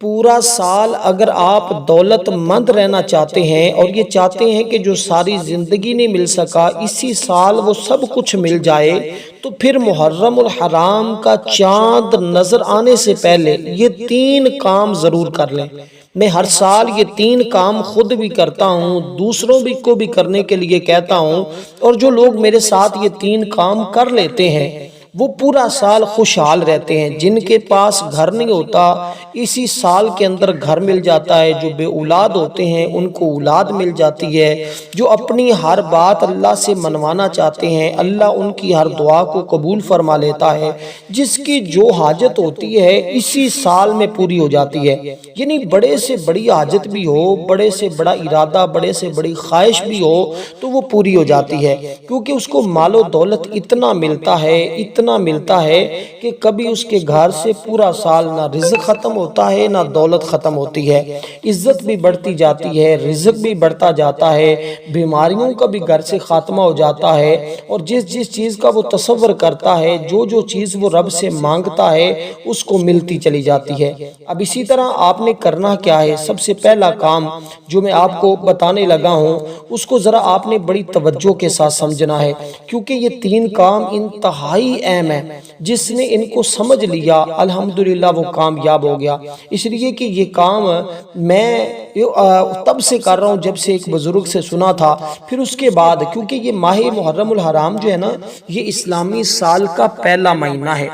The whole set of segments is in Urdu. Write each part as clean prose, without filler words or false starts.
پورا سال اگر آپ دولت مند رہنا چاہتے ہیں اور یہ چاہتے ہیں کہ جو ساری زندگی نہیں مل سکا اسی سال وہ سب کچھ مل جائے، تو پھر محرم الحرام کا چاند نظر آنے سے پہلے یہ 3 کام ضرور کر لیں۔ میں ہر سال یہ 3 کام خود بھی کرتا ہوں، دوسروں کو بھی کرنے کے لیے کہتا ہوں، اور جو لوگ میرے ساتھ یہ 3 کام کر لیتے ہیں وہ پورا سال خوشحال رہتے ہیں۔ جن کے پاس گھر نہیں ہوتا اسی سال کے اندر گھر مل جاتا ہے، جو بے اولاد ہوتے ہیں ان کو اولاد مل جاتی ہے، جو اپنی ہر بات اللہ سے منوانا چاہتے ہیں اللہ ان کی ہر دعا کو قبول فرما لیتا ہے، جس کی جو حاجت ہوتی ہے اسی سال میں پوری ہو جاتی ہے۔ یعنی بڑے سے بڑی حاجت بھی ہو، بڑے سے بڑا ارادہ، بڑے سے بڑی خواہش بھی ہو تو وہ پوری ہو جاتی ہے، کیونکہ اس کو مال و دولت اتنا ملتا ہے کہ کبھی اس کے گھر سے پورا سال نہ رزق ختم ہوتا ہے نہ دولت ختم ہوتی ہے، عزت بھی بڑھتی جاتی ہے، رزق بھی بڑھتا جاتا ہے، بیماریوں کا بھی گھر سے خاتمہ ہو جاتا ہے، اور جس چیز کا وہ تصور کرتا ہے، جو چیز وہ رب سے مانگتا ہے اس کو ملتی چلی جاتی ہے۔ اب اسی طرح آپ نے کرنا کیا ہے؟ سب سے پہلا کام جو میں آپ کو بتانے لگا ہوں اس کو ذرا آپ نے بڑی توجہ کے ساتھ سمجھنا ہے، کیونکہ یہ 3 کام انتہائی اہم ہے۔ جس نے ان کو سمجھ لیا الحمدللہ وہ کامیاب ہو گیا۔ اس لیے کہ یہ کام میں تب سے کر رہا ہوں جب سے ایک بزرگ سے سنا تھا، پھر اس کے بعد کیونکہ یہ ماہ محرم الحرام جو ہے نا یہ اسلامی سال کا پہلا مہینہ ہے،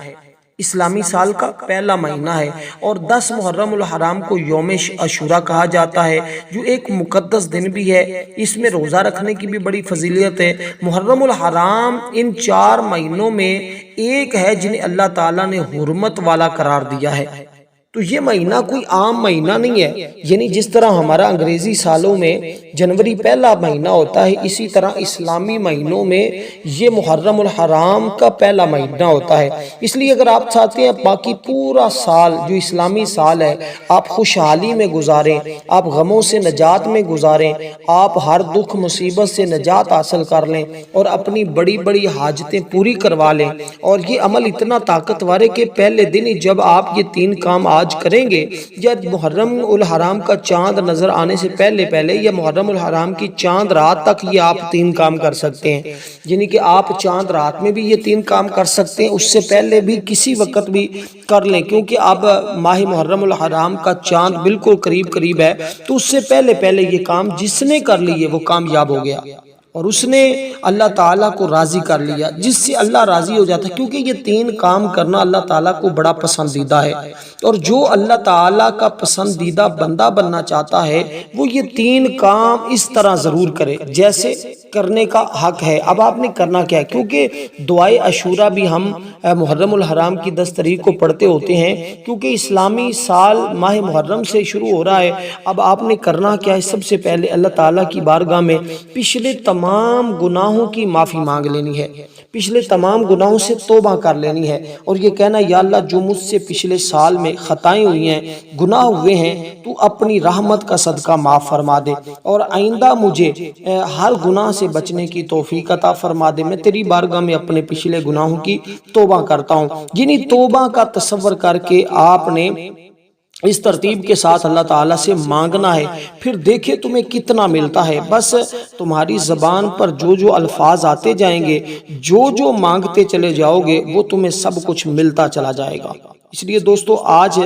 اسلامی سال کا پہلا مہینہ ہے، اور 10 محرم الحرام کو یوم عاشوراء کہا جاتا ہے، جو ایک مقدس دن بھی ہے۔ اس میں روزہ رکھنے کی بھی بڑی فضیلت ہے۔ محرم الحرام ان 4 مہینوں میں ایک ہے جنہیں اللہ تعالیٰ نے حرمت والا قرار دیا ہے۔ تو یہ مہینہ کوئی عام مہینہ نہیں ہے، یعنی جس طرح ہمارا انگریزی سالوں میں جنوری پہلا مہینہ ہوتا ہے، اسی طرح اسلامی مہینوں میں یہ محرم الحرام کا پہلا مہینہ ہوتا ہے۔ اس لیے اگر آپ چاہتے ہیں باقی پورا سال جو اسلامی سال ہے آپ خوشحالی میں گزاریں، آپ غموں سے نجات میں گزاریں، آپ ہر دکھ مصیبت سے نجات حاصل کر لیں اور اپنی بڑی بڑی حاجتیں پوری کروا لیں، اور یہ عمل اتنا طاقتور ہے کہ پہلے دن ہی جب آپ یہ 3 کام آج کریں گے، یا محرم الحرام کا چاند نظر آنے سے پہلے یا محرم الحرام کی چاند رات تک یہ آپ 3 کام کر سکتے ہیں۔ یعنی کہ آپ چاند رات میں بھی یہ 3 کام کر سکتے ہیں، اس سے پہلے بھی کسی وقت بھی کر لیں، کیونکہ اب ماہ محرم الحرام کا چاند بالکل قریب ہے، تو اس سے پہلے یہ کام جس نے کر لیے وہ کامیاب ہو گیا، اور اس نے اللہ تعالیٰ کو راضی کر لیا، جس سے اللہ راضی ہو جاتا ہے، کیونکہ یہ 3 کام کرنا اللہ تعالیٰ کو بڑا پسندیدہ ہے، اور جو اللہ تعالیٰ کا پسندیدہ بندہ بننا چاہتا ہے وہ یہ 3 کام اس طرح ضرور کرے جیسے کرنے کا حق ہے۔ اب آپ نے کرنا کیا ہے؟ کیونکہ دعائے عاشوراء بھی ہم محرم الحرام کی 10 تاریخ کو پڑھتے ہوتے ہیں، کیونکہ اسلامی سال ماہ محرم سے شروع ہو رہا ہے۔ اب آپ نے کرنا کیا ہے؟ سب سے پہلے اللہ تعالیٰ کی بارگاہ میں پچھلے تمام گناہوں کی معافی مانگ لینی ہے، پچھلے تمام گناہوں سے توبہ کر لینی ہے، اور یہ کہنا یا اللہ جو مجھ سے پچھلے سال میں خطائیں ہوئی ہیں، گناہ ہوئے ہیں، تو اپنی رحمت کا صدقہ معاف فرما دے، اور آئندہ مجھے ہر گناہ سے بچنے کی توفیق عطا فرما دے۔ میں تیری بارگاہ میں اپنے پچھلے گناہوں کی توبہ کرتا ہوں۔ یعنی توبہ کا تصور کر کے آپ نے اس ترتیب کے ساتھ اللہ تعالیٰ سے مانگنا ہے، پھر دیکھیں تمہیں کتنا ملتا ہے۔ بس تمہاری زبان پر جو الفاظ آتے جائیں گے، جو مانگتے چلے جاؤ گے، وہ تمہیں سب کچھ ملتا چلا جائے گا۔ اس لیے دوستو آج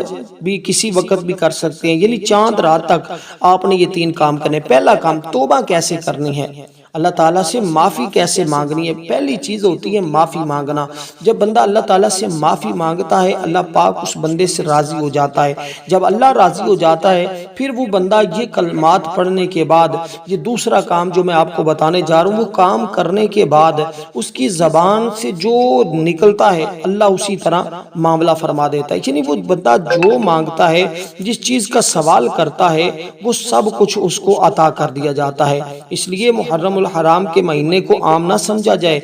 بھی کسی وقت بھی کر سکتے ہیں، یعنی چاند رات تک آپ نے یہ 3 کام کرنے۔ پہلا کام توبہ کیسے کرنی ہے، اللہ تعالیٰ سے معافی کیسے مانگنی ہے؟ پہلی چیز ہوتی ہے معافی مانگنا۔ جب بندہ اللہ تعالیٰ سے معافی مانگتا ہے اللہ پاک اس بندے سے راضی ہو جاتا ہے۔ جب اللہ راضی ہو جاتا ہے پھر وہ بندہ یہ کلمات پڑھنے کے بعد، یہ دوسرا کام جو میں آپ کو بتانے جا رہا ہوں، وہ کام کرنے کے بعد اس کی زبان سے جو نکلتا ہے اللہ اسی طرح معاملہ فرما دیتا ہے۔ یعنی وہ بندہ جو مانگتا ہے، جس چیز کا سوال کرتا ہے، وہ سب کچھ اس کو عطا کر دیا جاتا ہے۔ اس لیے محرم الحرام کے مہینے کو عام نہ سمجھا جائے۔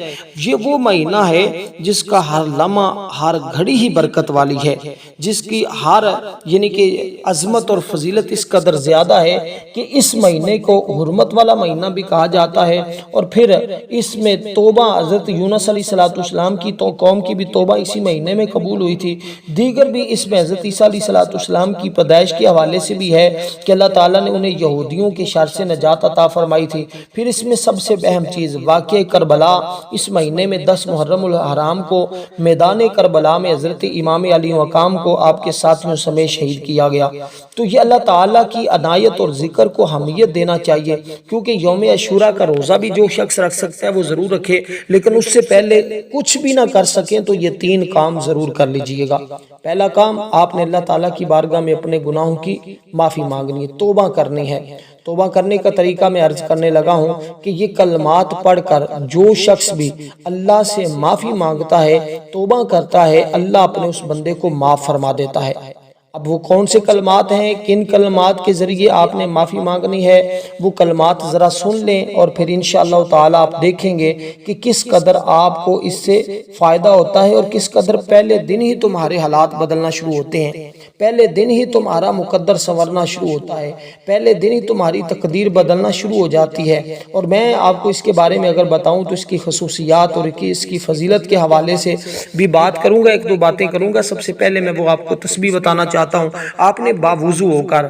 یہ وہ مہینہ ہے جس کا ہر لمحہ ہر گھڑی ہی برکت والی ہے، جس کی ہر یعنی کہ عظمت اور فضیلت اس قدر زیادہ ہے کہ اس مہینے کو حرمت والا مہینہ بھی کہا جاتا ہے۔ اور پھر اس میں توبہ حضرت یونس علیہ السلام کی تو قوم کی بھی توبہ اسی مہینے میں قبول ہوئی تھی۔ دیگر بھی اس میں حضرت عیسیٰ علیہ السلام کی پیدائش کے حوالے سے بھی ہے کہ اللہ تعالیٰ نے انہیں یہودیوں کے شر سے نجات عطا فرمائی تھی۔ پھر اس میں سب سے اہم چیز واقعہ کربلا، اس مہینے میں 10 محرم الحرام کو میدان کربلا میں حضرت امام علی مقام کو آپ کے ساتھیوں سمیت شہید کیا گیا۔ تو یہ اللہ تعالیٰ کی عنایت اور ذکر کو اہمیت دینا چاہیے، کیونکہ یوم عاشوراء کا روزہ بھی جو شخص رکھ سکتا ہے وہ ضرور رکھے، لیکن اس سے پہلے کچھ بھی نہ کر سکیں تو یہ 3 کام ضرور کر لیجئے گا۔ پہلا کام، آپ نے اللہ تعالیٰ کی بارگاہ میں اپنے گناہوں کی معافی مانگنی ہے، توبہ کرنی ہے۔ توبہ کرنے کا طریقہ میں عرض کرنے لگا ہوں کہ یہ کلمات پڑھ کر جو شخص بھی اللہ سے معافی مانگتا ہے، توبہ کرتا ہے، اللہ اپنے اس بندے کو معاف فرما دیتا ہے۔ اب وہ کون سے کلمات ہیں، کن کلمات کے ذریعے آپ نے معافی مانگنی ہے، وہ کلمات ذرا سن لیں اور پھر انشاءاللہ تعالی آپ دیکھیں گے کہ کس قدر آپ کو اس سے فائدہ ہوتا ہے اور کس قدر پہلے دن ہی تمہارے حالات بدلنا شروع ہوتے ہیں، پہلے دن ہی تمہارا مقدر سنورنا شروع ہوتا ہے، پہلے دن ہی تمہاری تقدیر بدلنا شروع ہو جاتی ہے۔ اور میں آپ کو اس کے بارے میں اگر بتاؤں تو اس کی خصوصیات اور اس کی فضیلت کے حوالے سے بھی بات کروں گا، 1-2 باتیں کروں گا۔ سب سے پہلے میں وہ آپ کو تسبیح بتانا چاہتا ہوں۔ آپ نے باوضو ہو کر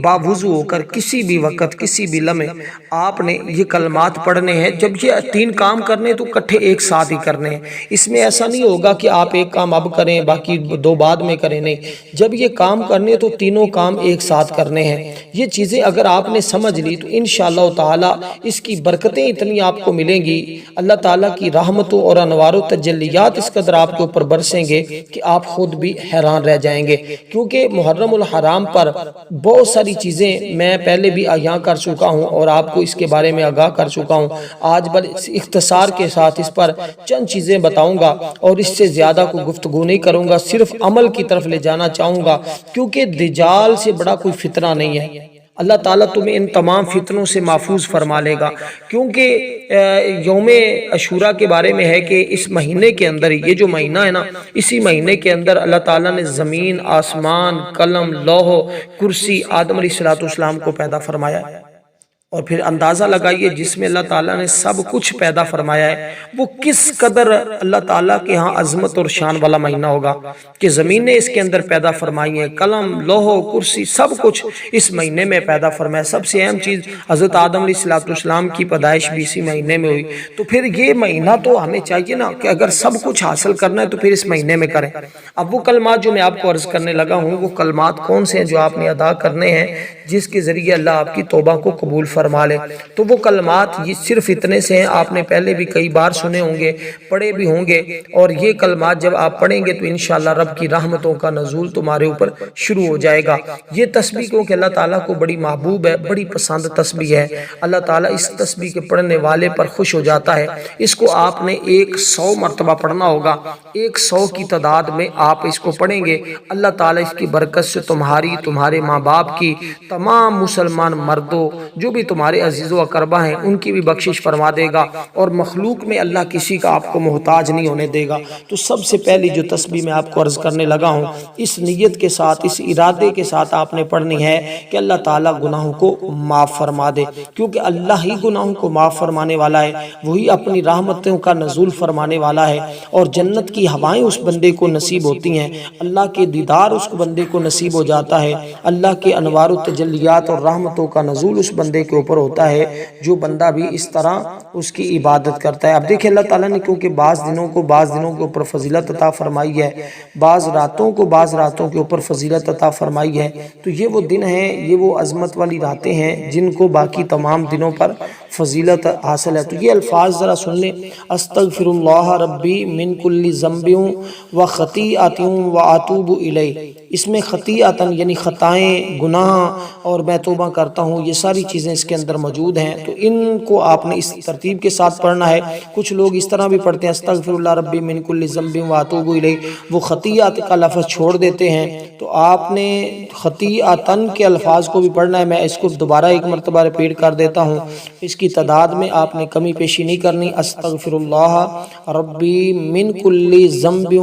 باوضو ہو کر کسی بھی وقت کسی بھی لمحے آپ نے یہ کلمات پڑھنے ہیں۔ جب یہ 3 کام کرنے تو کٹھے ایک ساتھ ہی کرنے ہیں، اس میں ایسا نہیں ہوگا کہ آپ ایک کام اب کریں باقی 2 بعد میں کریں، نہیں، جب یہ کام کرنے تو تینوں کام ایک ساتھ کرنے ہیں۔ یہ چیزیں اگر آپ نے سمجھ لی تو انشاءاللہ تعالی اس کی برکتیں اتنی آپ کو ملیں گی، اللہ تعالیٰ کی رحمتوں اور انوار و تجلیات اس قدر آپ کے اوپر برسیں گے کہ آپ خود بھی حیران رہ جائیں گے۔ کیونکہ محرم الحرام پر بہت ساری چیزیں میں پہلے بھی آگاہ کر چکا ہوں اور آپ کو اس کے بارے میں آگاہ کر چکا ہوں۔ آج بس اختصار کے ساتھ اس پر چند چیزیں بتاؤں گا اور اس سے زیادہ کوئی گفتگو نہیں کروں گا، صرف عمل کی طرف لے جانا چاہوں گا، کیونکہ دجال سے بڑا کوئی فتنہ نہیں ہے۔ اللہ تعالیٰ تمہیں ان تمام فتنوں سے محفوظ فرما لے گا، کیونکہ یوم عاشوراء کے بارے میں ہے کہ اس مہینے کے اندر، یہ جو مہینہ ہے نا، اسی مہینے کے اندر اللہ تعالیٰ نے زمین، آسمان، قلم، لوح، کرسی، آدم علیہ السلام کو پیدا فرمایا ہے۔ اور پھر اندازہ لگائیے جس میں اللہ تعالیٰ نے سب کچھ پیدا فرمایا ہے وہ کس قدر اللہ تعالیٰ کے ہاں عظمت اور شان والا مہینہ ہوگا کہ زمینیں اس کے اندر پیدا فرمائی ہیں، قلم، لوح، کرسی، سب کچھ اس مہینے میں پیدا فرمایا۔ سب سے اہم چیز حضرت آدم علیہ السلام کی پیدائش بھی اسی مہینے میں ہوئی۔ تو پھر یہ مہینہ تو ہمیں چاہیے نا کہ اگر سب کچھ حاصل کرنا ہے تو پھر اس مہینے میں کریں۔ اب وہ کلمات جو میں آپ کو عرض کرنے لگا ہوں، وہ کلمات کون سے ہیں جو آپ نے ادا کرنے ہیں جس کے ذریعے اللہ آپ کی توبہ کو قبول فرما لے؟ تو وہ کلمات یہ صرف اتنے سے ہیں، آپ نے پہلے بھی کئی بار سنے ہوں گے، پڑھے بھی ہوں گے، اور یہ کلمات جب آپ پڑھیں گے تو انشاءاللہ رب کی رحمتوں کا نزول تمہارے اوپر شروع ہو جائے گا۔ یہ تسبیح کیونکہ اللہ تعالیٰ کو بڑی محبوب ہے، بڑی پسند تسبیح ہے، اللہ تعالیٰ اس تسبیح کے پڑھنے والے پر خوش ہو جاتا ہے۔ اس کو آپ نے 100 مرتبہ پڑھنا ہوگا، 100 کی تعداد میں آپ اس کو پڑھیں گے، اللہ تعالیٰ اس کی برکت سے تمہاری، تمہارے ماں باپ کی، تمام مسلمان مردوں جو بھی تمہارے عزیز و اقربا ہیں ان کی بھی بخشش فرما دے گا، اور مخلوق میں اللہ کسی کا آپ کو محتاج نہیں ہونے دے گا۔ تو سب سے پہلی جو تسبیح میں آپ کو عرض کرنے لگا ہوں، اس نیت کے ساتھ، اس ارادے کے ساتھ آپ نے پڑھنی ہے کہ اللہ تعالیٰ گناہوں کو معاف فرما دے، کیونکہ اللہ ہی گناہوں کو معاف فرمانے والا ہے، وہی اپنی رحمتوں کا نزول فرمانے والا ہے، اور جنت کی ہوائیں اس بندے کو نصیب ہوتی ہیں، اللہ کے دیدار اس بندے کو نصیب ہو جاتا ہے، اللہ کے انوار و تجلیات اور رحمتوں کا نزول اس بندے کے اوپر ہوتا ہے جو بندہ بھی اس طرح اس کی عبادت کرتا ہے۔ اب دیکھیں اللہ تعالیٰ نے کیونکہ بعض دنوں کے اوپر فضیلت عطا فرمائی ہے، بعض راتوں کے اوپر فضیلت عطا فرمائی ہے، تو یہ وہ دن ہیں، یہ وہ عظمت والی راتیں ہیں جن کو باقی تمام دنوں پر فضیلت حاصل ہے۔ تو یہ الفاظ ذرا سن لیں، استغفر اللہ ربی من کل ذنب و خطیئۃ و اتوب الیہ۔ اس میں خطیئۃ یعنی خطائیں، گناہ، اور میں توبہ کرتا ہوں، یہ ساری چیزیں اس کے اندر موجود ہیں، تو ان کو آپ نے اس ترتیب کے ساتھ پڑھنا ہے۔ کچھ لوگ اس طرح بھی پڑھتے ہیں استغفر اللہ ربی من کل ذنب و اتوب الیہ، وہ خطیئۃ کا لفظ چھوڑ دیتے ہیں، تو آپ نے خطیئۃ کے الفاظ کو بھی پڑھنا ہے۔ میں اس کو دوبارہ ایک مرتبہ ریپیٹ کر دیتا ہوں، اس کی کی تعداد میں آپ نے کمی پیشی نہیں کرنی۔ استغفر اللہ ربی من کل ذنب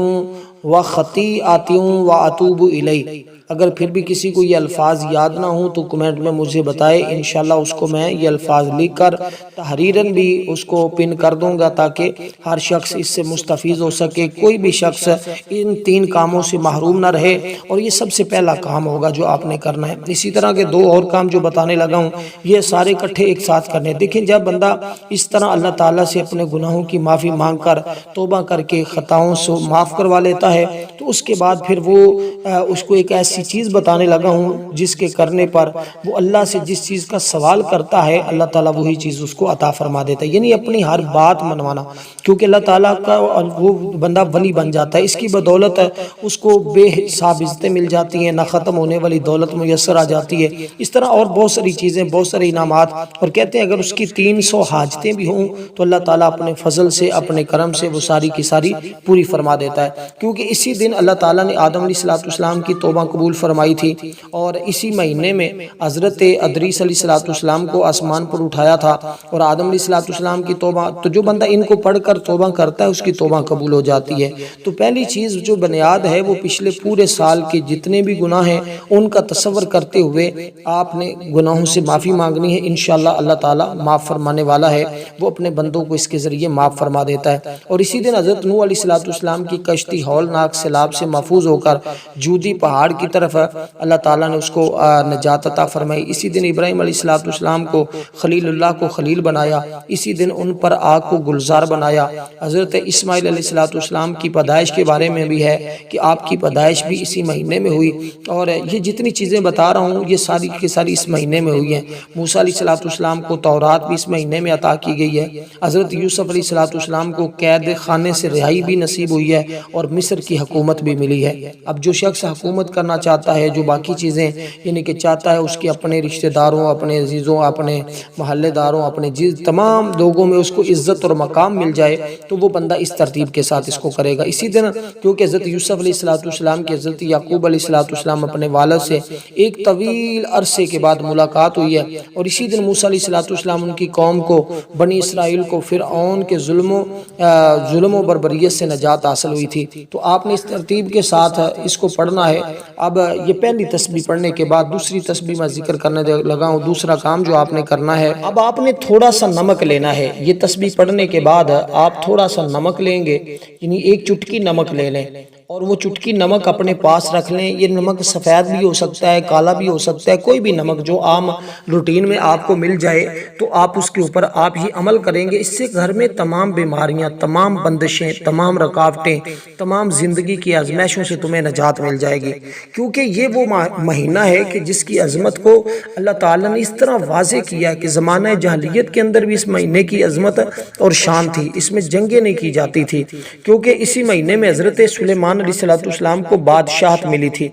و خطیئۃ و اتوب الیہ۔ اگر پھر بھی کسی کو یہ الفاظ یاد نہ ہوں تو کمنٹ میں مجھے بتائے، انشاءاللہ اس کو میں یہ الفاظ لکھ کر تحریراً بھی اس کو پن کر دوں گا تاکہ ہر شخص اس سے مستفید ہو سکے، کوئی بھی شخص ان 3 کاموں سے محروم نہ رہے، اور یہ سب سے پہلا کام ہوگا جو آپ نے کرنا ہے۔ اسی طرح کے 2 اور کام جو بتانے لگا ہوں یہ سارے اکٹھے ایک ساتھ کرنے۔ دیکھیں جب بندہ اس طرح اللہ تعالیٰ سے اپنے گناہوں کی معافی مانگ کر توبہ کر کے خطاؤں سے معاف کروا لیتا ہے تو اس کے بعد پھر وہ اس کو ایک ایسی چیز بتانے لگا ہوں جس کے کرنے پر وہ اللہ سے جس چیز کا سوال کرتا ہے اللہ تعالیٰ وہی چیز اس کو عطا فرما دیتا ہے، یعنی اپنی ہر بات منوانا، کیونکہ اللہ تعالیٰ کا وہ بندہ ولی بن جاتا ہے، اس کی بدولت اس کو بے حساب عزتیں مل جاتی ہیں، نہ ختم ہونے والی دولت میسر آ جاتی ہے، اس طرح اور بہت ساری چیزیں، بہت سارے انعامات، اور کہتے ہیں اگر اس کی 300 حاجتیں بھی ہوں تو اللہ تعالیٰ اپنے فضل سے اپنے کرم سے وہ ساری کی ساری پوری فرما دیتا ہے، کیونکہ اسی دن اللہ تعالیٰ نے آدم علیہ السلام کی توبہ قبول فرمائی تھی، اور اسی مہینے میں حضرت ادریس علیہ السلام کو آسمان پر اٹھایا تھا، اور آدم علیہ السلام کی توبہ، تو جو بندہ ان کو پڑھ کر توبہ کرتا ہے اس کی توبہ قبول ہو جاتی ہے۔ تو پہلی چیز جو بنیاد ہے وہ پچھلے پورے سال کے جتنے بھی گناہ ہیں ان کا تصور کرتے ہوئے آپ نے گناہوں سے معافی مانگنی ہے، انشاءاللہ اللہ تعالیٰ معاف فرمانے والا ہے، وہ اپنے بندوں کو اس کے ذریعے معاف فرما دیتا ہے۔ اور اسی دن حضرت نوح علیہ السلام کی کشتی ہولناک سیلاب سے محفوظ ہو کر جودی پہاڑ کی طرف اللہ تعالیٰ نے اس کو نجات عطا فرمائی۔ اسی دن ابراہیم علیہ السلام کو خلیل اللہ کو خلیل بنایا، اسی دن ان پر آگ کو گلزار بنایا۔ حضرت اسماعیل علیہ السلام کی پیدائش کے بارے میں بھی ہے کہ آپ کی پیدائش بھی اسی مہینے میں ہوئی، اور یہ جتنی چیزیں بتا رہا ہوں یہ ساری کی ساری اس مہینے میں ہوئی ہیں۔ موسیٰ علیہ السلام کو تورات بھی اس مہینے میں عطا کی گئی ہے۔ حضرت یوسف علیہ السلام کو قید خانے سے رہائی بھی نصیب ہوئی ہے، اور مصر کی حکومت بھی ملی ہے۔ اب جو شخص حکومت کرنا چاہتا ہے، جو باقی چیزیں یعنی کہ چاہتا ہے اس کے اپنے رشتہ داروں، اپنے عزیزوں، اپنے محلے داروں، اپنے تمام لوگوں میں اس کو عزت اور مقام مل جائے تو وہ بندہ اس ترتیب کے ساتھ اس کو کرے گا۔ اسی دن کیونکہ حضرت یوسف علیہ السلام کی حضرت یعقوب علیہ السلام اپنے والد سے ایک طویل عرصے کے بعد ملاقات ہوئی ہے، اور اسی دن موسیٰ علیہ السلام ان کی قوم کو، بنی اسرائیل کو فرعون کے ظلم و بربریت سے نجات حاصل ہوئی تھی۔ تو آپ نے اس ترتیب کے ساتھ اس کو پڑھنا ہے۔ اب یہ پہلی تسبیح پڑھنے کے بعد دوسری تسبیح میں ذکر کرنے لگا ہوں، دوسرا کام جو آپ نے کرنا ہے، اب آپ نے تھوڑا سا نمک لینا ہے۔ یہ تسبیح پڑھنے کے بعد آپ تھوڑا سا نمک لیں گے، یعنی 1 چٹکی نمک لے لیں، اور وہ چٹکی نمک اپنے پاس رکھ لیں۔ یہ نمک سفید بھی ہو سکتا ہے، کالا بھی ہو سکتا ہے، کوئی بھی نمک جو عام روٹین میں آپ کو مل جائے تو آپ اس کے اوپر آپ یہ عمل کریں گے، اس سے گھر میں تمام بیماریاں، تمام بندشیں، تمام رکاوٹیں، تمام زندگی کی آزمائشوں سے تمہیں نجات مل جائے گی، کیونکہ یہ وہ مہینہ ہے کہ جس کی عظمت کو اللہ تعالیٰ نے اس طرح واضح کیا ہے کہ زمانہ جاہلیت کے اندر بھی اس مہینے کی عظمت اور شان تھی، اس میں جنگیں نہیں کی جاتی تھی، کیونکہ اسی مہینے میں حضرت سلیمان علیہ السلام کو بادشاہت ملی تھی۔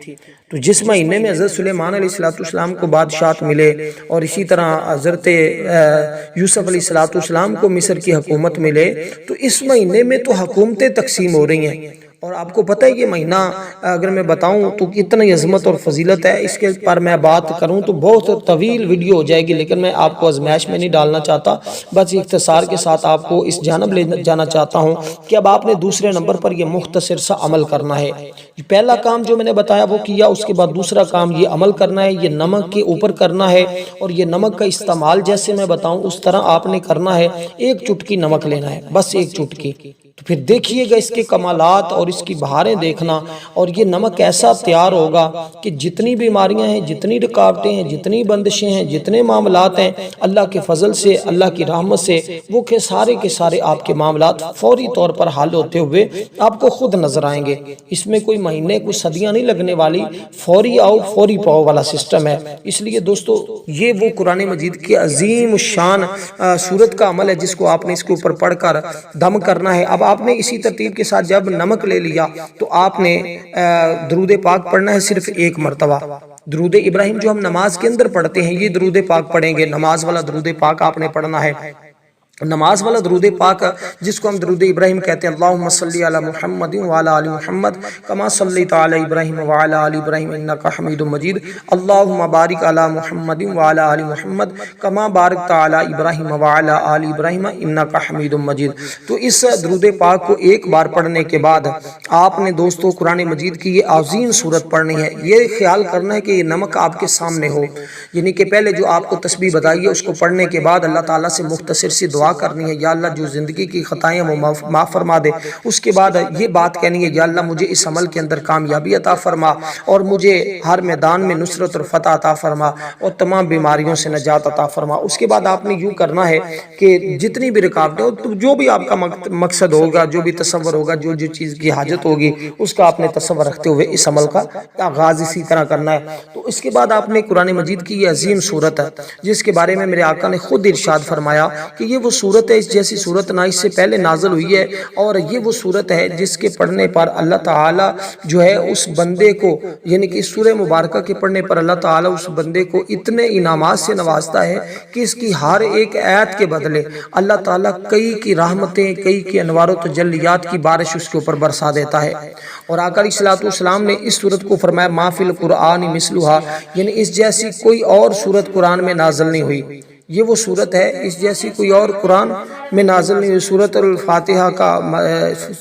تو جس مہینے میں حضرت سلیمان علیہ السلام کو بادشاہت ملے، اور اسی طرح حضرت یوسف علیہ السلام کو مصر کی حکومت ملے، تو اس مہینے میں تو حکومتیں تقسیم ہو رہی ہیں۔ اور آپ کو پتہ ہے یہ مہینہ اگر میں بتاؤں تو اتنی عظمت اور فضیلت ہے، اس کے پر میں بات کروں تو بہت طویل ویڈیو ہو جائے گی، لیکن میں آپ کو آزمائش میں نہیں ڈالنا چاہتا، بس اختصار کے ساتھ آپ کو اس جانب لے جانا چاہتا ہوں کہ اب آپ نے دوسرے نمبر پر یہ مختصر سا عمل کرنا ہے۔ پہلا کام جو میں نے بتایا وہ کیا، اس کے بعد دوسرا کام یہ عمل کرنا ہے، یہ نمک کے اوپر کرنا ہے، اور یہ نمک کا استعمال جیسے میں بتاؤں اس طرح آپ نے کرنا ہے۔ 1 چٹکی نمک لینا ہے، بس 1 چٹکی۔ تو پھر دیکھیے گا اس کے کمالات اور اس کی بہاریں دیکھنا، اور یہ نمک ایسا تیار ہوگا کہ جتنی بیماریاں ہیں، جتنی رکاوٹیں ہیں، جتنی بندشیں ہیں، جتنے معاملات ہیں، اللہ کے فضل سے، اللہ کی رحمت سے وہ کے سارے آپ کے معاملات فوری طور پر حل ہوتے ہوئے آپ کو خود نظر آئیں گے۔ اس میں کوئی مہینے کوئی صدیاں نہیں لگنے والی، فوری آؤ فوری پاؤ والا سسٹم ہے۔ اس لیے دوستو یہ وہ قرآن مجید کی عظیم الشان سورت کا عمل ہے جس کو آپ نے اس کے اوپر پڑھ کر دم کرنا ہے۔ اب آپ نے اسی ترتیب کے ساتھ جب نمک لے لیا تو آپ نے درود پاک پڑھنا ہے صرف 1 مرتبہ۔ درود ابراہیم جو ہم نماز کے اندر پڑھتے ہیں یہ درود پاک پڑھیں گے، نماز والا درود پاک آپ نے پڑھنا ہے۔ نماز والا درود پاک جس کو ہم درود ابراہیم کہتے ہیں، اللہم صلی علی محمد وعلی آل محمد کما صلیت علی ابراہیم وعلی آل ابراہیم انک حمید مجید، اللہم بارک علی محمد وعلی آل محمد کما بارکت علی ابراہیم وعلی آل ابراہیم انک حمید مجید۔ تو اس درود پاک کو ایک بار پڑھنے کے بعد آپ نے دوستو قرآن مجید کی یہ عظیم صورت پڑھنی ہے۔ یہ خیال کرنا ہے کہ یہ نمک آپ کے سامنے ہو، یعنی کہ پہلے جو آپ کو تسبیح بتائی ہے اس کو پڑھنے کے بعد اللہ تعالیٰ سے مختصر سی دعا کرنی ہے، یا اللہ جو زندگی کی خطائیں وہ معاف فرما دے۔ اس کے بعد یہ بات کہنی ہے، یا اللہ مجھے اس عمل کے اندر کامیابی عطا فرما اور مجھے ہر میدان میں نصرت اور فتح عطا فرما اور تمام بیماریوں سے نجات عطا فرما۔ اس کے بعد آپ نے یوں کرنا ہے کہ جتنی بھی رکاوٹیں ہو، جو بھی آپ کا مقصد ہوگا، جو بھی تصور ہوگا، جو چیز کی حاجت ہوگی، اس کا آپ نے تصور رکھتے ہوئے اس عمل کا آغاز اسی طرح کرنا ہے۔ تو اس کے بعد آپ نے قرآن مجید کی یہ عظیم صورت ہے جس کے بارے میں میرے آقا نے خود ارشاد فرمایا کہ یہ وہ صورت ہے، اس جیسی صورت نہ اس سے پہلے نازل ہوئی ہے، اور یہ وہ صورت ہے جس کے پڑھنے پر اللہ تعالیٰ جو ہے اس بندے کو، یعنی کہ اس سورہ مبارکہ کے پڑھنے پر اللہ تعالیٰ اس بندے کو اتنے انعامات سے نوازتا ہے کہ اس کی ہر ایک آیت کے بدلے اللہ تعالیٰ کئی کی رحمتیں، کئی کی انوار و تجلیات کی بارش اس کے اوپر برسا دیتا ہے۔ اور آقا علیہ السلام نے اس صورت کو فرمایا ما فی القرآن مثلھا، یعنی اس جیسی کوئی اور صورت قرآن میں نازل نہیں ہوئی۔ یہ وہ صورت ہے، اس جیسی کوئی اور قرآن میں نازل نہیں ہوئی۔ سورۃ الفاتحہ کا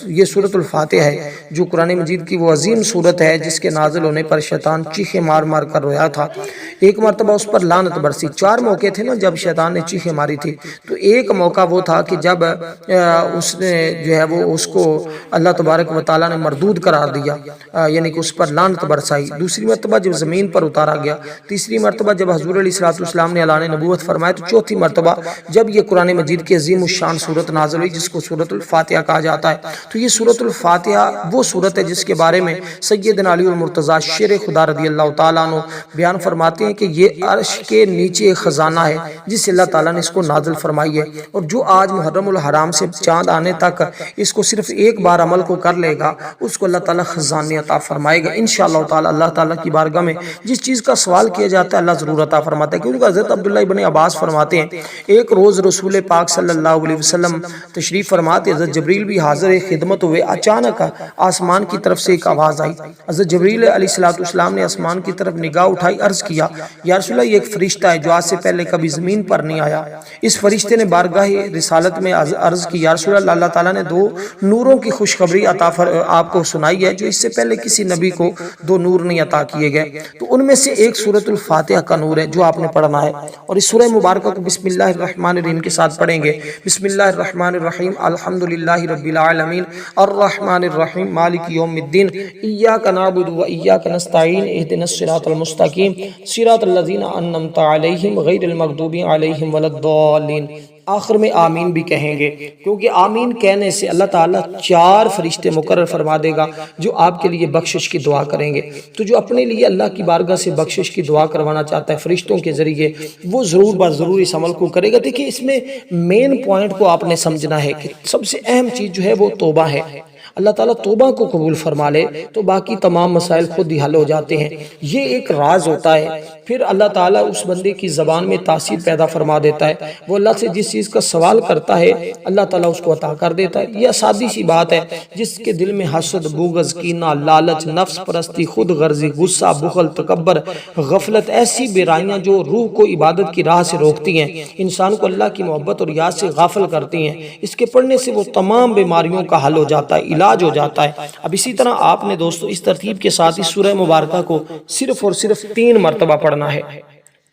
یہ سورۃ الفاتحہ ہے جو قرآن مجید کی وہ عظیم صورت ہے جس کے نازل ہونے پر شیطان چیخیں مار مار کر رویا تھا۔ ایک مرتبہ اس پر لعنت برسی، 4 موقع تھے نا جب شیطان نے چیخیں ماری تھی، تو ایک موقع وہ تھا کہ جب اس نے جو ہے وہ اس کو اللہ تبارک و تعالیٰ نے مردود قرار دیا، یعنی کہ اس پر لعنت برسائی۔ دوسری مرتبہ جب زمین پر اتارا گیا، تیسری مرتبہ جب حضور علیہ السلام نے اعلان نبوت فرمایا، چوتھی مرتبہ جب یہ قرآن مجید کی عظیم الشان صورت نازل ہوئی جس کو سورۃ الفاتحہ کہا جاتا ہے۔ تو یہ سورۃ الفاتحہ وہ صورت ہے جس کے بارے میں سیدنا علی المرتضیٰ شیر خدا رضی اللہ تعالیٰ عنہ بیان فرماتے ہیں کہ یہ عرش کے نیچے ایک خزانہ ہے جس سے اللہ تعالیٰ نے اس کو نازل فرمائی ہے، اور جو آج محرم الحرام سے چاند آنے تک اس کو صرف ایک بار عمل کو کر لے گا، اس کو اللہ تعالیٰ خزانے عطا فرمائے گا انشاءاللہ تعالیٰ۔ اللہ تعالیٰ کی بارگاہ میں جس چیز کا سوال کیا جاتا ہے اللہ ضرور عطا فرماتا ہے، کیونکہ حضرت عبداللہ ابن عباس فرماتے ہیں ایک روز رسول پاک صلی اللہ علیہ وسلم تشریف فرماتے، حضرت جبریل بھی حاضر خدمت ہوئے، اچانک آسمان کی طرف سے ایک آواز آئی۔ حضرت جبریل علیہ السلام نے آسمان کی طرف نگاہ اٹھائی، عرض کیا یا رسول اللہ یہ ایک فرشتہ ہے جو آج سے پہلے کبھی زمین پر نہیں آیا۔ اس فرشتے نے بارگاہ رسالت میں عرض کی یا رسول اللہ، اللہ تعالیٰ نے 2 نوروں کی خوشخبری آپ کو سنائی ہے جو اس سے پہلے کسی نبی کو 2 نور نہیں عطا کیے گئے، تو ان میں سے ایک سورۃ الفاتحہ کا نور ہے جو آپ نے پڑھنا ہے، اور اس سورہ مبارکہ کو بسم اللہ الرحمن الرحیم کے ساتھ پڑھیں گے۔ بسم اللہ الرحمن الرحیم، الحمدللہ رب العالمین الرحمن الرحیم مالک یوم الدین، ایاک نعبد و ایاک نستعین، اہدنا الصراط المستقیم صراط الذین انعمت علیہم غیر المغضوب علیہم ولا الضالین۔ آخر میں آمین بھی کہیں گے، کیونکہ آمین کہنے سے اللہ تعالیٰ 4 فرشتے مقرر فرما دے گا جو آپ کے لیے بخشش کی دعا کریں گے۔ تو جو اپنے لیے اللہ کی بارگاہ سے بخشش کی دعا کروانا چاہتا ہے فرشتوں کے ذریعے، وہ ضرور ضرور اس عمل کو کرے گا۔ دیکھیں اس میں مین پوائنٹ کو آپ نے سمجھنا ہے کہ سب سے اہم چیز جو ہے وہ توبہ ہے۔ اللہ تعالیٰ توبہ کو قبول فرما لے تو باقی تمام مسائل خود ہی حل ہو جاتے ہیں، یہ ایک راز ہوتا ہے۔ پھر اللہ تعالیٰ اس بندے کی زبان میں تاثیر پیدا فرما دیتا ہے، وہ اللہ سے جس چیز کا سوال کرتا ہے اللہ تعالیٰ اس کو عطا کر دیتا ہے۔ یہ سادی سی بات ہے، جس کے دل میں حسد، بغض، کینہ، لالچ، نفس پرستی، خود غرضی، غصہ، بخل، تکبر، غفلت، ایسی برائیاں جو روح کو عبادت کی راہ سے روکتی ہیں، انسان کو اللہ کی محبت اور یاد سے غافل کرتی ہیں، اس کے پڑھنے سے وہ تمام بیماریوں کا حل ہو جاتا ہے، علاج ہو جاتا ہے۔ اب اسی طرح آپ نے دوستو اس ترتیب کے ساتھ اس سورہ مبارکہ کو صرف اور صرف 3 مرتبہ پڑھنا ہے،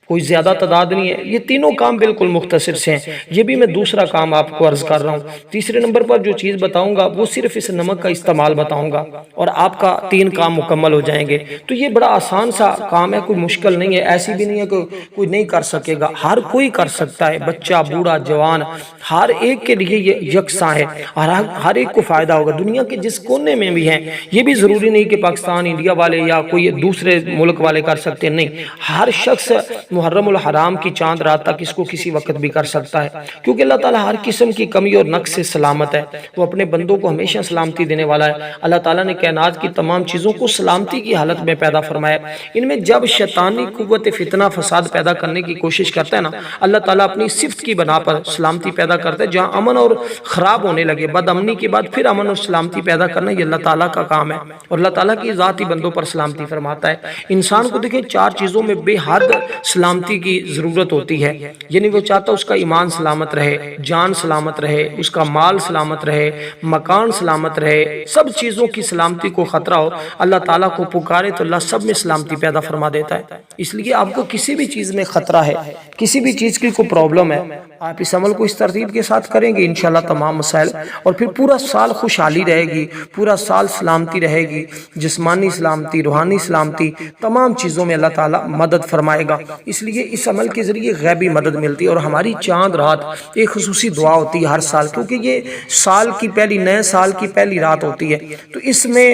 کوئی زیادہ تعداد نہیں ہے۔ یہ تینوں کام بالکل مختصر سے ہیں، یہ بھی میں دوسرا کام آپ کو عرض کر رہا ہوں۔ تیسرے نمبر پر جو چیز بتاؤں گا وہ صرف اس نمک کا استعمال بتاؤں گا اور آپ کا 3 کام مکمل ہو جائیں گے۔ تو یہ بڑا آسان سا کام ہے، کوئی مشکل نہیں ہے، ایسی بھی نہیں ہے کہ کوئی نہیں کر سکے گا، ہر کوئی کر سکتا ہے، بچہ، بوڑھا، جوان، ہر ایک کے لیے یہ یکساں ہے، ہر ایک کو فائدہ ہوگا۔ دنیا کے جس کونے میں بھی ہیں، یہ بھی ضروری نہیں کہ پاکستان، انڈیا والے یا کوئی دوسرے ملک والے کر سکتے ہیں، نہیں، ہر شخص محرم الحرام کی چاند رات تک اس کو کسی وقت بھی کر سکتا ہے، کیونکہ اللہ تعالیٰ ہر قسم کی کمی اور نقص سے سلامت ہے، وہ اپنے بندوں کو ہمیشہ سلامتی دینے والا ہے۔ اللہ تعالیٰ نے کائنات کی تمام چیزوں کو سلامتی کی حالت میں پیدا فرمایا۔ ان میں جب شیطانی قوت فتنہ فساد پیدا کرنے کی کوشش کرتا ہے نا، اللہ تعالیٰ اپنی صفت کی بنا پر سلامتی پیدا کرتا ہے۔ جہاں امن اور خراب ہونے لگے، بد امنی کے بعد پھر امن اور سلامتی پیدا کرنا، یہ اللہ تعالیٰ کا کام ہے، اور اللہ تعالیٰ کی ذاتی بندوں پر سلامتی فرماتا ہے۔ انسان کو دیکھیں 4 چیزوں میں بے حد سلامتی کی ضرورت ہوتی ہے، یعنی وہ چاہتا اس کا ایمان سلامت رہے، جان سلامت رہے، اس کا مال سلامت رہے، مکان سلامت رہے، سب چیزوں کی سلامتی کو خطرہ ہو، اللہ تعالیٰ کو پکارے تو اللہ سب میں سلامتی پیدا فرما دیتا ہے۔ اس لیے آپ کو کسی بھی چیز میں خطرہ ہے، کسی بھی چیز کی کوئی پرابلم ہے، آپ اس عمل کو اس ترتیب کے ساتھ کریں گے انشاءاللہ تمام مسائل، اور پھر پورا سال خوشحالی رہے گی، پورا سال سلامتی رہے گی، جسمانی سلامتی، روحانی سلامتی، تمام چیزوں میں اللہ تعالیٰ مدد فرمائے گا۔ اس لیے اس عمل کے ذریعے غیبی مدد ملتی ہے، اور ہماری چاند رات ایک خصوصی دعا ہوتی ہے ہر سال، کیونکہ یہ سال کی پہلی، نئے سال کی پہلی رات ہوتی ہے، تو اس میں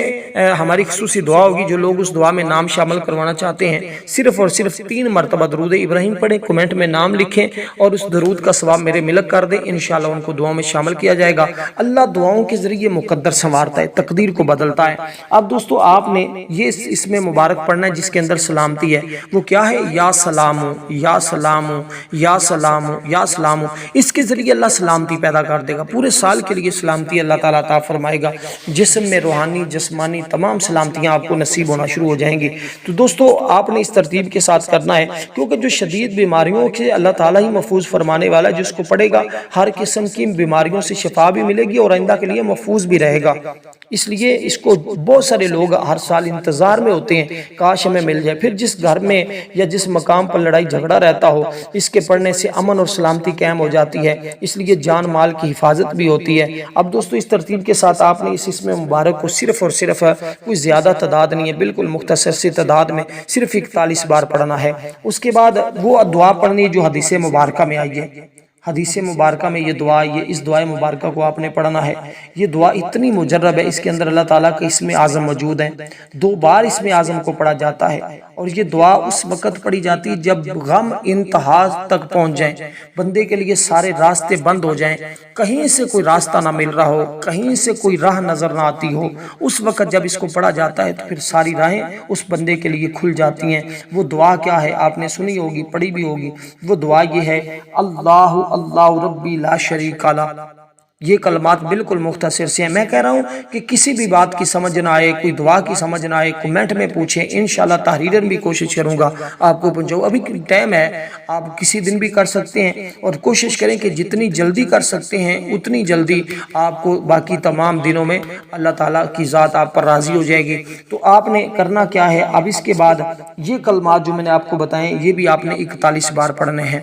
ہماری خصوصی دعا ہوگی۔ جو لوگ اس دعا میں نام شامل کروانا چاہتے ہیں، صرف اور صرف 3 مرتبہ درود ابراہیم پڑھیں، کمنٹ میں نام لکھیں اور اس درود کا ثواب میرے ملک کر دیں، انشاءاللہ ان کو دعاؤں میں شامل کیا جائے گا۔ اللہ دعاؤں کے ذریعے مقدر سنوارتا ہے، تقدیر کو بدلتا ہے۔ اب دوستو آپ نے یہ اس میں مبارک پڑھنا ہے جس کے اندر سلامتی ہے، وہ کیا ہے؟ یا سلامو یا سلامو یا سلامو یا سلامو۔ اس کے ذریعے اللہ سلامتی پیدا کر دے گا، پورے سال کے لیے سلامتی اللہ تعالیٰ عطا فرمائے گا، جسم میں روحانی جسمانی تمام سلامتیاں آپ کو نصیب ہونا شروع ہو جائیں گی۔ تو دوستو آپ نے اس ترتیب کے ساتھ کرنا ہے، کیونکہ جو شدید بیماریوں سے اللہ تعالیٰ ہی محفوظ فرمانے والا ہے، جس کو پڑھے گا ہر قسم کی بیماریوں سے شفا بھی ملے گی اور آئندہ کے لیے محفوظ بھی رہے گا۔ اس لیے اس کو بہت سارے لوگ ہر سال انتظار میں ہوتے ہیں، کاش ہمیں مل جائے۔ پھر جس گھر میں یا جس مقام پر لڑائی جھگڑا رہتا ہو، اس کے پڑھنے سے امن اور سلامتی قائم ہو جاتی ہے، اس لیے جان مال کی حفاظت بھی ہوتی ہے۔ اب دوستو اس ترتیب کے ساتھ آپ نے اس میں مبارک کو صرف اور صرف کوئی زیادہ تعداد نہیں ہے، بالکل مختصر سی تعداد میں صرف 41 بار پڑھنا ہے۔ اس کے بعد وہ دعا پڑھنی جو حدیث مبارکہ میں آئی ہے، حدیث مبارکہ میں یہ دعا، یہ اس دعا مبارکہ کو آپ نے پڑھنا ہے۔ یہ دعا اتنی مجرب ہے، اس کے اندر اللہ تعالیٰ کا اسم اعظم موجود ہے، 2 بار اسم اعظم کو پڑھا جاتا ہے، اور یہ دعا اس وقت پڑھی جاتی ہے جب غم انتہا تک پہنچ جائیں، بندے کے لیے سارے راستے بند ہو جائیں، کہیں سے کوئی راستہ نہ مل رہا ہو، کہیں سے کوئی راہ نظر نہ آتی ہو، اس وقت جب اس کو پڑھا جاتا ہے تو پھر ساری راہیں اس بندے کے لیے کھل جاتی ہیں۔ وہ دعا کیا ہے؟ آپ نے سنی ہوگی، پڑھی بھی ہوگی۔ وہ دعا یہ ہے، اللہ اللہ ربی لا شریک لہ۔ یہ کلمات بالکل مختصر سے ہیں، میں کہہ رہا ہوں کہ کسی بھی بات کی سمجھ نہ آئے، کوئی دعا کی سمجھ نہ آئے، کمنٹ میں پوچھیں، انشاءاللہ تحریرن بھی کوشش کروں گا آپ کو پہنچاؤں۔ ابھی ٹائم ہے، آپ کسی دن بھی کر سکتے ہیں، اور کوشش کریں کہ جتنی جلدی کر سکتے ہیں اتنی جلدی آپ کو باقی تمام دنوں میں اللہ تعالیٰ کی ذات آپ پر راضی ہو جائے گی۔ تو آپ نے کرنا کیا ہے؟ اب اس کے بعد یہ کلمات جو میں نے آپ کو بتائیں، یہ بھی آپ نے 41 بار پڑھنے ہیں۔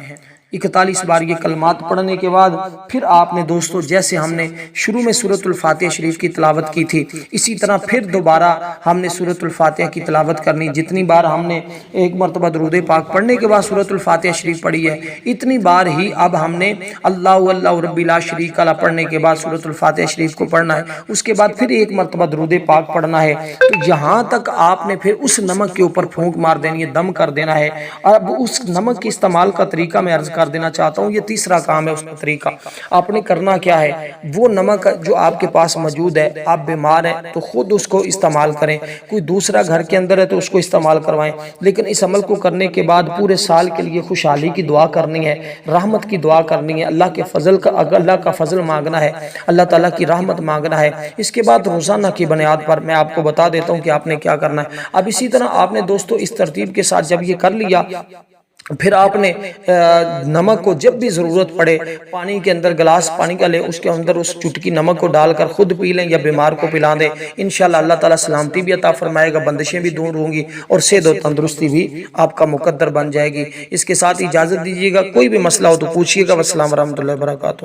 41 بار یہ کلمات پڑھنے کے بعد پھر آپ نے دوستو، جیسے ہم نے شروع میں سورۃ الفاتحہ شریف کی تلاوت کی تھی، اسی طرح پھر دوبارہ ہم نے سورۃ الفاتحہ کی تلاوت کرنی۔ جتنی بار ہم نے 1 مرتبہ درود پاک پڑھنے کے بعد سورۃ الفاتحہ شریف پڑھی ہے، اتنی بار ہی اب ہم نے اللہ اللہ ربی لا شریک لہ پڑھنے کے بعد سورۃ الفاتحہ شریف کو پڑھنا ہے۔ اس کے بعد پھر 1 مرتبہ درود پاک پڑھنا ہے۔ تو یہاں تک آپ نے پھر اس نمک کے اوپر پھونک مار دینی ہے، دم کر دینا ہے۔ اور اب اس نمک کے استعمال کا طریقہ میں عرض کر دینا چاہتا ہوں، یہ تیسرا کام ہے اس کا طریقہ۔ آپ نے کرنا کیا ہے؟ وہ نمک جو آپ کے پاس موجود ہے، آپ بیمار ہیں تو خود اس کو استعمال کریں، کوئی دوسرا گھر کے اندر ہے تو اس کو استعمال کروائیں، لیکن اس عمل کو کرنے کے بعد پورے سال کے لیے خوشحالی کی دعا کرنی ہے، رحمت کی دعا کرنی ہے، اللہ کے فضل کا، اللہ کا فضل مانگنا ہے، اللہ تعالیٰ کی رحمت مانگنا ہے۔ اس کے بعد روزانہ کی بنیاد پر میں آپ کو بتا دیتا ہوں کہ آپ نے کیا کرنا ہے۔ اب اسی طرح آپ نے دوستو اس ترتیب کے ساتھ جب یہ کر لیا، پھر آپ نے نمک کو جب بھی ضرورت پڑے پانی کے اندر گلاس پانی کا لے، اس کے اندر اس چٹکی نمک کو ڈال کر خود پی لیں یا بیمار کو پلا دیں، انشاءاللہ اللہ تعالیٰ سلامتی بھی عطا فرمائے گا، بندشیں بھی دور ہوں گی اور صحت و تندرستی بھی آپ کا مقدر بن جائے گی۔ اس کے ساتھ اجازت دیجیے گا، کوئی بھی مسئلہ ہو تو پوچھیے گا۔ والسلام ورحمۃ اللہ وبرکاتہ۔